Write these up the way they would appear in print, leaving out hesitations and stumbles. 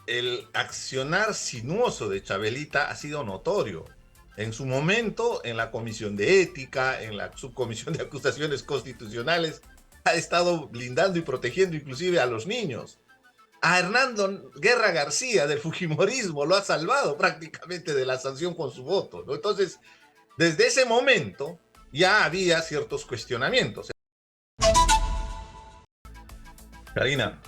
el accionar sinuoso de Chabelita ha sido notorio. En su momento, en la Comisión de Ética, en la Subcomisión de Acusaciones Constitucionales, ha estado blindando y protegiendo inclusive a los niños. A Hernando Guerra García del Fujimorismo lo ha salvado prácticamente de la sanción con su voto, ¿no? Entonces, desde ese momento ya había ciertos cuestionamientos. Karina,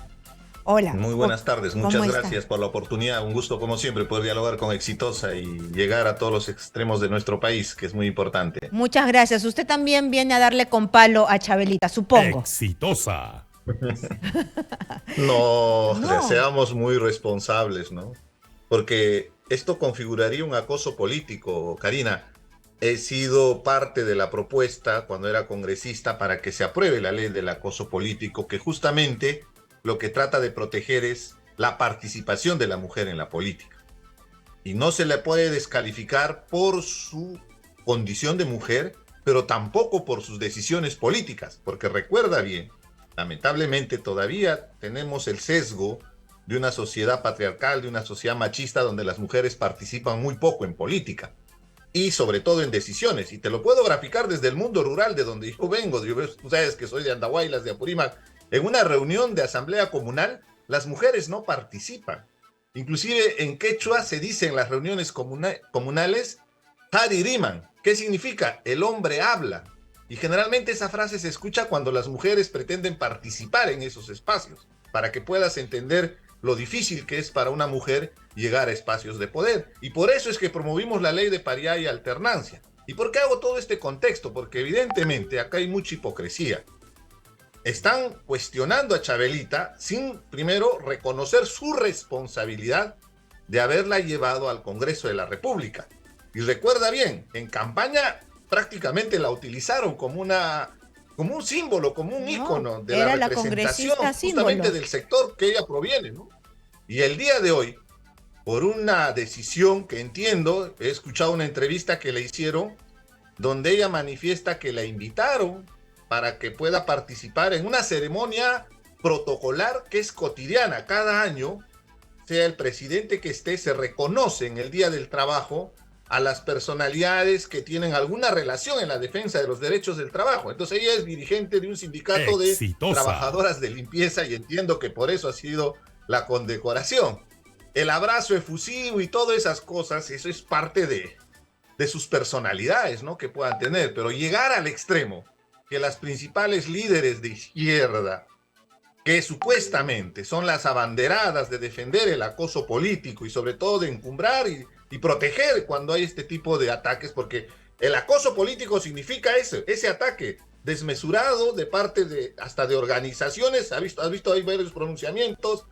Hola, muy buenas tardes, ¿cómo muchas está? gracias por la oportunidad, un gusto como siempre poder dialogar con Exitosa y llegar a todos los extremos de nuestro país, que es muy importante. Muchas gracias. Usted también viene a darle con palo a Chabelita, supongo. Exitosa. No, o sea, No, seamos muy responsables, ¿no? Porque esto configuraría un acoso político, Karina. He sido parte de la propuesta cuando era congresista para que se apruebe la ley del acoso político, que justamente lo que trata de proteger es la participación de la mujer en la política. Y no se le puede descalificar por su condición de mujer, pero tampoco por sus decisiones políticas, porque recuerda bien, lamentablemente todavía tenemos el sesgo de una sociedad patriarcal, de una sociedad machista donde las mujeres participan muy poco en política y sobre todo en decisiones. Y te lo puedo graficar desde el mundo rural de donde yo vengo. Tú sabes que soy de Andahuaylas, de Apurímac. En una reunión de asamblea comunal, las mujeres no participan. Inclusive en quechua se dice en las reuniones comunales, Haririman. ¿Qué significa? El hombre habla. Y generalmente esa frase se escucha cuando las mujeres pretenden participar en esos espacios, para que puedas entender lo difícil que es para una mujer llegar a espacios de poder. Y por eso es que promovimos la ley de paridad y alternancia. ¿Y por qué hago todo este contexto? Porque evidentemente acá hay mucha hipocresía. Están cuestionando a Chabelita sin primero reconocer su responsabilidad de haberla llevado al Congreso de la República. Y recuerda bien, en campaña prácticamente la utilizaron como un símbolo, como un no, ícono de la era la representación congresista justamente símbolo. del sector que ella proviene, ¿no? Y el día de hoy, por una decisión que entiendo, he escuchado una entrevista que le hicieron, donde ella manifiesta que la invitaron para que pueda participar en una ceremonia protocolar que es cotidiana. Cada año, sea el presidente que esté, se reconoce en el Día del Trabajo a las personalidades que tienen alguna relación en la defensa de los derechos del trabajo. Entonces ella es dirigente de un sindicato de Exitosa. trabajadoras de limpieza y entiendo que por eso ha sido la condecoración. El abrazo efusivo y todas esas cosas, eso es parte de sus personalidades, ¿no? Que puedan tener, pero llegar al extremo que las principales líderes de izquierda, que supuestamente son las abanderadas de defender el acoso político y sobre todo de encumbrar y proteger cuando hay este tipo de ataques, porque el acoso político significa ese ataque desmesurado de parte de hasta de organizaciones. Has visto hay varios pronunciamientos,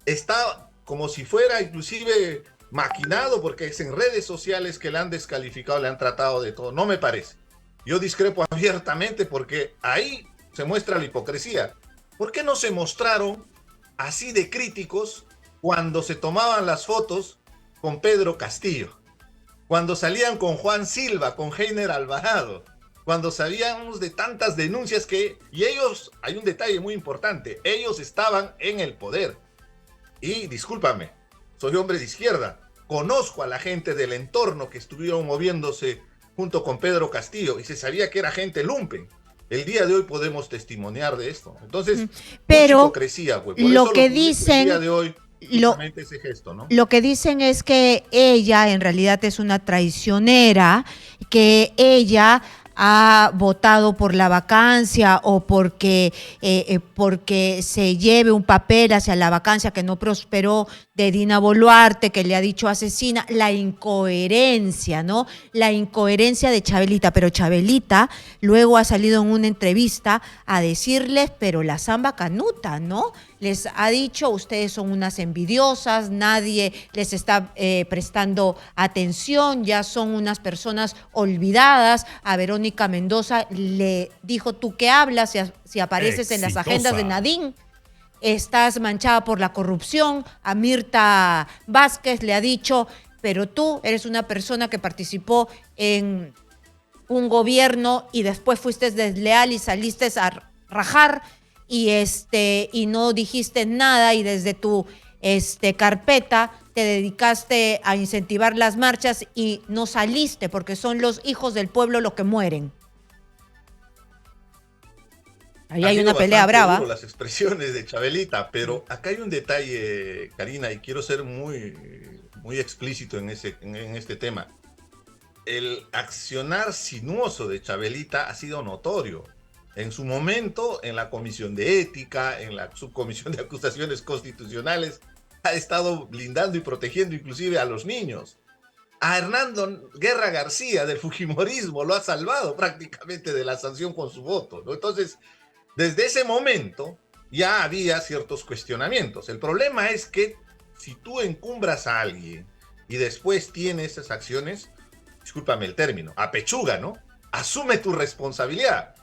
está como si fuera inclusive maquinado, porque es en redes sociales que le han descalificado, le han tratado de todo. No me parece. Yo discrepo abiertamente porque ahí se muestra la hipocresía. ¿Por qué no se mostraron así de críticos cuando se tomaban las fotos con Pedro Castillo? Cuando salían con Juan Silva, con Heiner Alvarado, cuando sabíamos de tantas denuncias y ellos, hay un detalle muy importante, ellos estaban en el poder. Y discúlpame, soy hombre de izquierda, conozco a la gente del entorno que estuvieron moviéndose junto con Pedro Castillo y se sabía que era gente lumpen. El día de hoy podemos testimoniar de esto. Entonces, mucha Pero hipocresía, pues. Por lo eso lo que publico el día dicen, de hoy, lo, justamente ese gesto, ¿no? lo que dicen es que ella en realidad es una traicionera, que ella ha votado por la vacancia o porque se lleve un papel hacia la vacancia que no prosperó de Dina Boluarte, que le ha dicho asesina, la incoherencia, ¿no? La incoherencia de Chabelita, pero Chabelita luego ha salido en una entrevista a decirles, pero la samba canuta, ¿no? Les ha dicho, ustedes son unas envidiosas, nadie les está prestando atención, ya son unas personas olvidadas. A Verónica Mendoza le dijo, ¿tú qué hablas si apareces en las agendas de Exitosa. Nadine? Estás manchada por la corrupción. A Mirta Vázquez le ha dicho, pero tú eres una persona que participó en un gobierno y después fuiste desleal y saliste a rajar y no dijiste nada y desde tu carpeta, te dedicaste a incentivar las marchas y no saliste porque son los hijos del pueblo los que mueren. Ahí hay una pelea brava. Las expresiones de Chabelita, pero acá hay un detalle, Karina, y quiero ser muy explícito en este tema. El accionar sinuoso de Chabelita ha sido notorio. En su momento, en la Comisión de Ética, en la Subcomisión de Acusaciones Constitucionales, ha estado blindando y protegiendo inclusive a los niños. A Hernando Guerra García del Fujimorismo lo ha salvado prácticamente de la sanción con su voto, ¿no? Entonces, desde ese momento ya había ciertos cuestionamientos. El problema es que si tú encumbras a alguien y después tienes esas acciones, discúlpame el término, a pechuga, ¿no? Asume tu responsabilidad.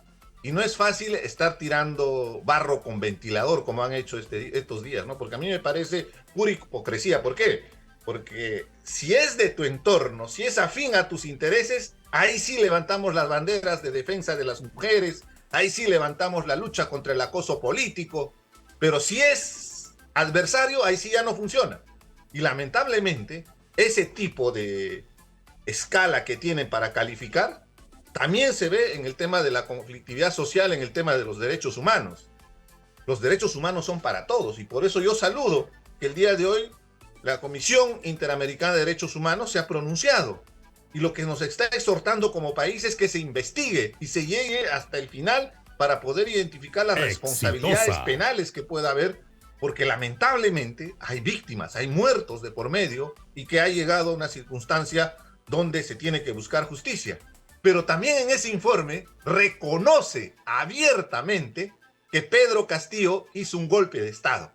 Y no es fácil estar tirando barro con ventilador como han hecho estos días, ¿no? Porque a mí me parece pura hipocresía. ¿Por qué? Porque si es de tu entorno, si es afín a tus intereses, ahí sí levantamos las banderas de defensa de las mujeres, ahí sí levantamos la lucha contra el acoso político, pero si es adversario, ahí sí ya no funciona. Y lamentablemente, ese tipo de escala que tienen para calificar, también se ve en el tema de la conflictividad social, en el tema de los derechos humanos. Los derechos humanos son para todos y por eso yo saludo que el día de hoy la Comisión Interamericana de Derechos Humanos se ha pronunciado. Y lo que nos está exhortando como país es que se investigue y se llegue hasta el final para poder identificar las responsabilidades penales que pueda haber, porque lamentablemente hay víctimas, hay muertos de por medio y que ha llegado a una circunstancia donde se tiene que buscar justicia. Pero también en ese informe reconoce abiertamente que Pedro Castillo hizo un golpe de Estado,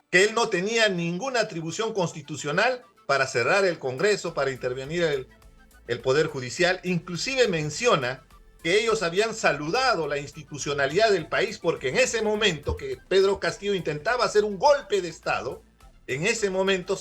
que él no tenía ninguna atribución constitucional para cerrar el Congreso, para intervenir el Poder Judicial. Inclusive menciona que ellos habían saludado la institucionalidad del país porque en ese momento que Pedro Castillo intentaba hacer un golpe de Estado, en ese momento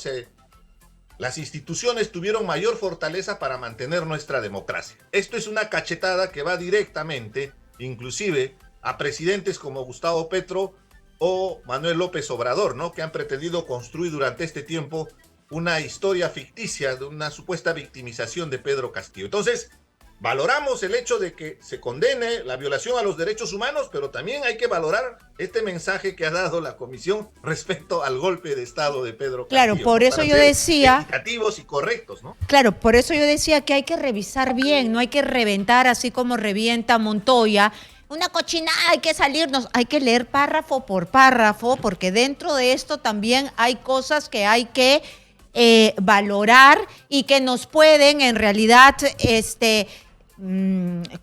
las instituciones tuvieron mayor fortaleza para mantener nuestra democracia. Esto es una cachetada que va directamente, inclusive, a presidentes como Gustavo Petro o Manuel López Obrador, ¿no? Que han pretendido construir durante este tiempo una historia ficticia de una supuesta victimización de Pedro Castillo. Entonces, valoramos el hecho de que se condene la violación a los derechos humanos, pero también hay que valorar este mensaje que ha dado la Comisión respecto al golpe de Estado de Pedro Castillo. Claro, por eso yo decía... Equitativos y correctos, ¿no? Claro, por eso yo decía que hay que revisar bien, no hay que reventar así como revienta Montoya. Una cochinada, hay que salirnos, hay que leer párrafo por párrafo, porque dentro de esto también hay cosas que hay que valorar y que nos pueden en realidad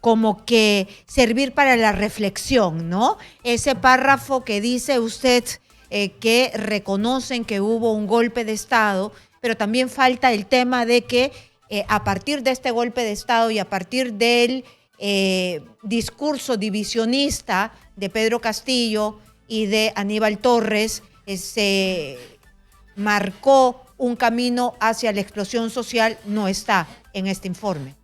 como que servir para la reflexión, ¿no? Ese párrafo que dice usted que reconocen que hubo un golpe de Estado, pero también falta el tema de que a partir de este golpe de Estado y a partir del discurso divisionista de Pedro Castillo y de Aníbal Torres, se marcó un camino hacia la explosión social, no está en este informe.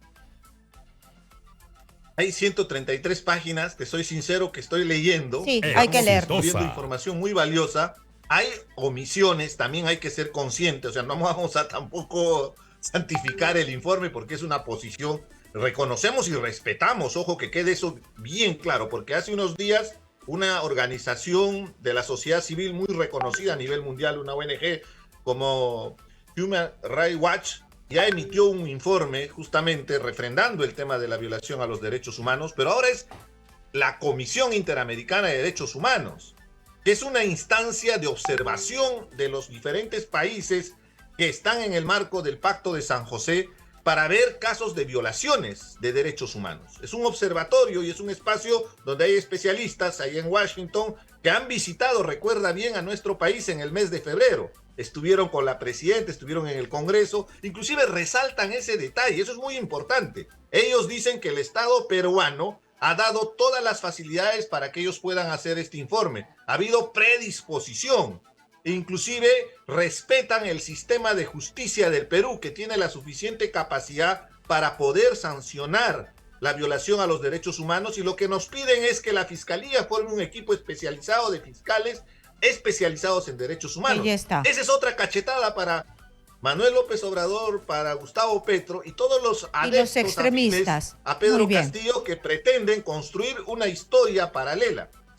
Hay 133 páginas, te soy sincero, que estoy leyendo. Sí, hay que leer. Estoy viendo información muy valiosa. Hay omisiones, también hay que ser conscientes. O sea, no vamos a tampoco santificar el informe porque es una posición. Reconocemos y respetamos, ojo, que quede eso bien claro, porque hace unos días una organización de la sociedad civil muy reconocida a nivel mundial, una ONG como Human Rights Watch, ya emitió un informe justamente refrendando el tema de la violación a los derechos humanos, pero ahora es la Comisión Interamericana de Derechos Humanos, que es una instancia de observación de los diferentes países que están en el marco del Pacto de San José para ver casos de violaciones de derechos humanos. Es un observatorio y es un espacio donde hay especialistas ahí en Washington que han visitado, recuerda bien, a nuestro país en el mes de febrero. Estuvieron con la presidenta, estuvieron en el Congreso, inclusive resaltan ese detalle, eso es muy importante. Ellos dicen que el Estado peruano ha dado todas las facilidades para que ellos puedan hacer este informe. Ha habido predisposición. Inclusive respetan el sistema de justicia del Perú, que tiene la suficiente capacidad para poder sancionar la violación a los derechos humanos, y lo que nos piden es que la Fiscalía forme un equipo especializado de fiscales especializados en derechos humanos. Ahí está. Esa es otra cachetada para Manuel López Obrador, para Gustavo Petro y todos los adeptos extremistas. a Pedro Muy bien. Castillo que pretenden construir una historia paralela.